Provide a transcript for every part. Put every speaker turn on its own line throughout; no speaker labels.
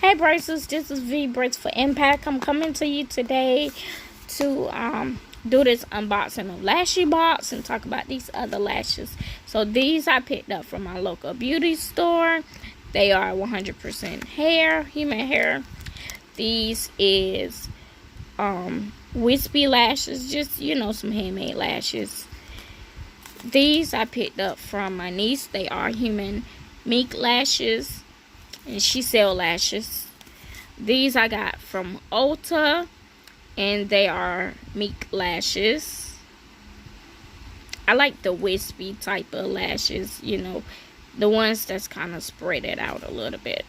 Hey Braces, this is V Braids for Impact. I'm coming to you today to do this unboxing of Lashy box and talk about these other lashes. So these I picked up from my local beauty store. They are 100% hair, human hair. These is wispy lashes, just some handmade lashes. These I picked up from my niece. They are human mink lashes, and she sell lashes. These I got from Ulta, and they are mink lashes. I like the wispy type of lashes, the ones that's kind of spread it out a little bit.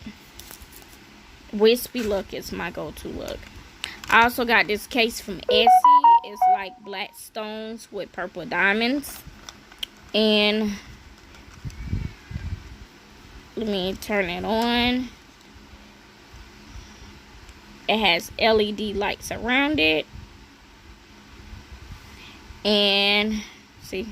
Wispy look is my go-to look. I also got this case from Etsy. It's like black stones with purple diamonds. And let me turn it on. It has LED lights around it. And see,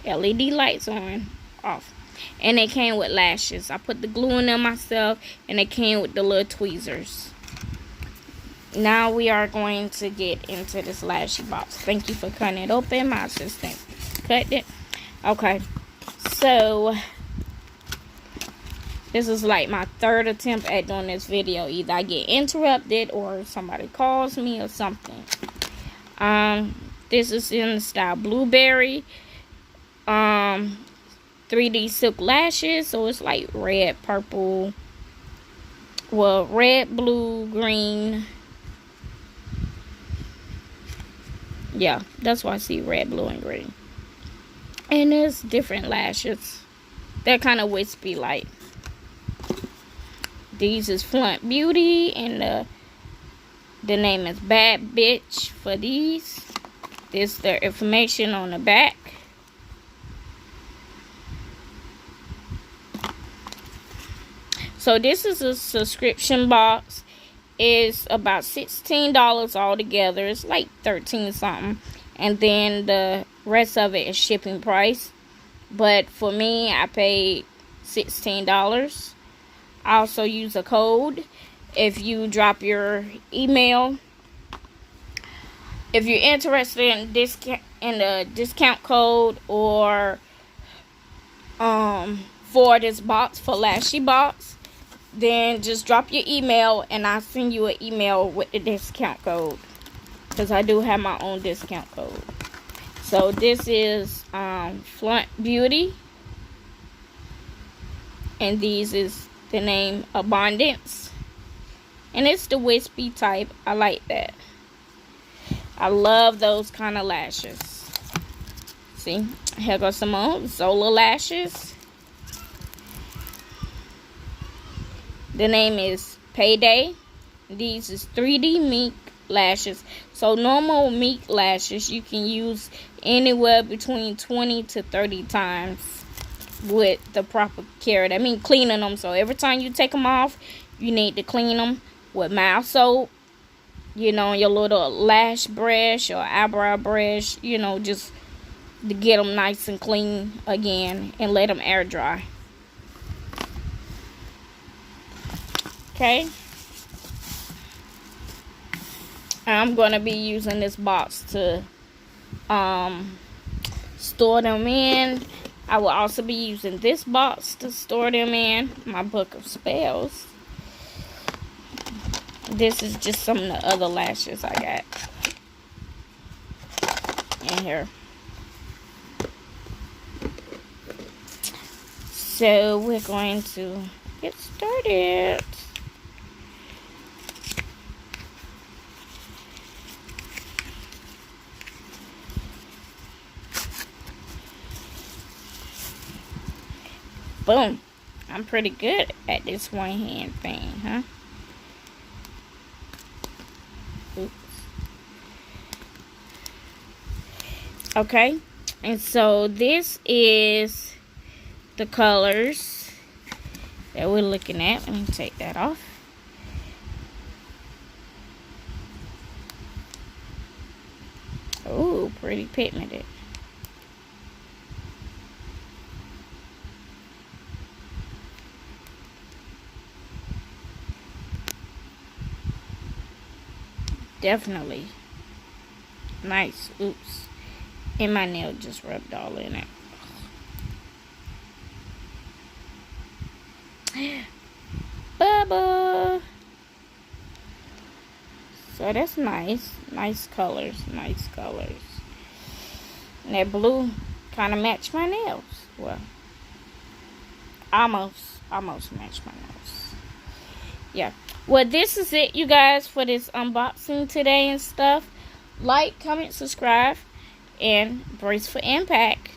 LED lights on, off. And they came with lashes. I put the glue in them myself, and they came with the little tweezers. Now we are going to get into this Lashy box. Thank you for cutting it open. My assistant cut it. Okay, so this is like my third attempt at doing this video. Either I get interrupted or somebody calls me or something. This is in the style blueberry. 3D silk lashes. So it's like red, purple. Well, red, blue, green. Yeah, that's why I see red, blue, and green. And there's different lashes. They're kind of wispy like. These is Flunt Beauty, and the name is Bad Bitch for these. This is their information on the back. So this is a subscription box. It's about $16 altogether. It's like 13 something, and then the rest of it is shipping price. But for me, I paid $16. I also use a code. If you drop your email, if you're interested in the discount code or for this box, for Lashy box, then just drop your email and I'll send you an email with the discount code, because I do have my own discount code. So this is Flunt Beauty, and these is the name Abundance, and it's the wispy type. I like that. I love those kind of lashes. See, here goes some more Zola lashes. The name is Payday. These is 3D mink lashes. So normal mink lashes you can use anywhere between 20 to 30 times with the proper care. That means cleaning them. So every time you take them off, you need to clean them with mild soap. Your little lash brush or eyebrow brush. Just to get them nice and clean again, and let them air dry. Okay, I'm going to be using this box to store them in. I will also be using this box to store them in my book of spells. This is just some of the other lashes I got in here. So we're going to get started. Boom. I'm pretty good at this one hand thing, huh? Oops. Okay. And so this is the colors that we're looking at. Let me take that off. Oh, pretty pigmented. Definitely nice. Oops. And my nail just rubbed all in it. Bubba. So that's nice. Nice colors. Nice colors. And that blue kind of matched my nails. Well, almost matched my nails. Yeah. Well, this is it, you guys, for this unboxing today and stuff. Like, comment, subscribe, and brace for impact.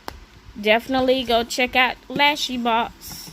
Definitely go check out Lashy box.